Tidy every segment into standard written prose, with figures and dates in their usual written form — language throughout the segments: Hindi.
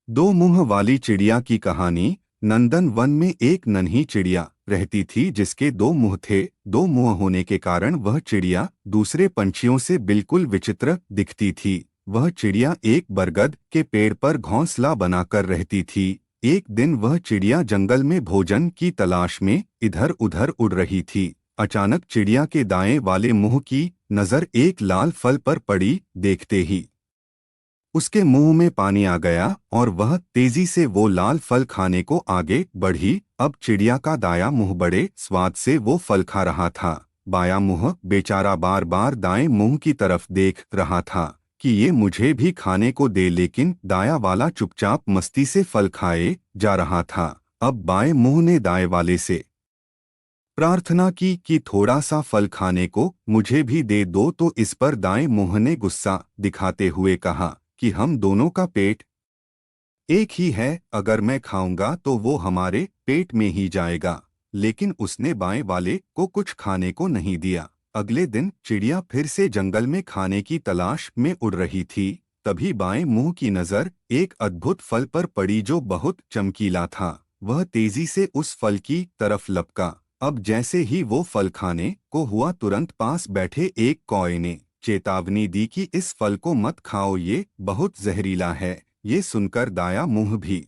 दो मुंह वाली चिड़िया की कहानी। नंदन वन में एक नन्ही चिड़िया रहती थी जिसके दो मुंह थे। दो मुंह होने के कारण वह चिड़िया दूसरे पंछियों से बिल्कुल विचित्र दिखती थी। वह चिड़िया एक बरगद के पेड़ पर घोंसला बनाकर रहती थी। एक दिन वह चिड़िया जंगल में भोजन की तलाश में इधर उधर उड़ रही थी। अचानक चिड़िया के दाएं वाले मुंह की नजर एक लाल फल पर पड़ी। देखते ही उसके मुंह में पानी आ गया और वह तेजी से वो लाल फल खाने को आगे बढ़ी। अब चिड़िया का दायां मुंह बड़े स्वाद से वो फल खा रहा था। बायां मुंह बेचारा बार बार दाएं मुंह की तरफ देख रहा था कि ये मुझे भी खाने को दे, लेकिन दायां वाला चुपचाप मस्ती से फल खाए जा रहा था। अब बाएं मुंह ने दाएं वाले से प्रार्थना की कि थोड़ा सा फल खाने को मुझे भी दे दो, तो इस पर दाएं मुंह ने गुस्सा दिखाते हुए कहा कि हम दोनों का पेट एक ही है, अगर मैं खाऊंगा तो वो हमारे पेट में ही जाएगा। लेकिन उसने बाएं वाले को कुछ खाने को नहीं दिया। अगले दिन चिड़िया फिर से जंगल में खाने की तलाश में उड़ रही थी। तभी बाएं मुंह की नजर एक अद्भुत फल पर पड़ी जो बहुत चमकीला था। वह तेजी से उस फल की तरफ लपका। अब जैसे ही वो फल खाने को हुआ, तुरंत पास बैठे एक कौए ने चेतावनी दी कि इस फल को मत खाओ, ये बहुत जहरीला है। ये सुनकर दायां मुंह भी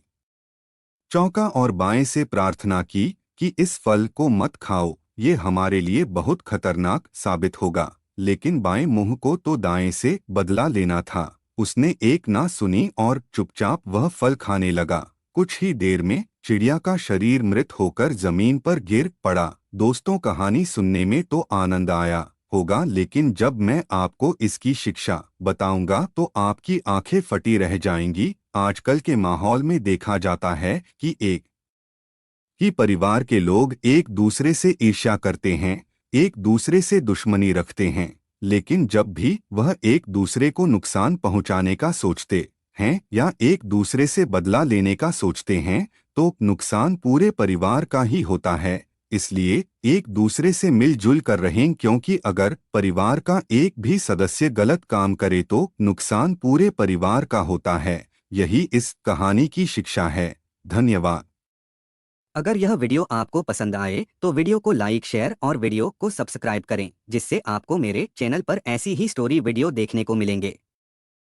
चौंका और बाएं से प्रार्थना की कि इस फल को मत खाओ, ये हमारे लिए बहुत खतरनाक साबित होगा। लेकिन बाएं मुंह को तो दाएं से बदला लेना था। उसने एक ना सुनी और चुपचाप वह फल खाने लगा। कुछ ही देर में चिड़िया का शरीर मृत होकर जमीन पर गिर पड़ा। दोस्तों, कहानी सुनने में तो आनंद आया होगा, लेकिन जब मैं आपको इसकी शिक्षा बताऊंगा तो आपकी आंखें फटी रह जाएंगी। आजकल के माहौल में देखा जाता है कि एक ही परिवार के लोग एक दूसरे से ईर्ष्या करते हैं, एक दूसरे से दुश्मनी रखते हैं। लेकिन जब भी वह एक दूसरे को नुकसान पहुंचाने का सोचते हैं या एक दूसरे से बदला लेने का सोचते हैं, तो नुकसान पूरे परिवार का ही होता है। इसलिए एक दूसरे से मिलजुल कर रहें, क्योंकि अगर परिवार का एक भी सदस्य गलत काम करे तो नुकसान पूरे परिवार का होता है। यही इस कहानी की शिक्षा है। धन्यवाद। अगर यह वीडियो आपको पसंद आए तो वीडियो को लाइक, शेयर और वीडियो को सब्सक्राइब करें, जिससे आपको मेरे चैनल पर ऐसी ही स्टोरी वीडियो देखने को मिलेंगे।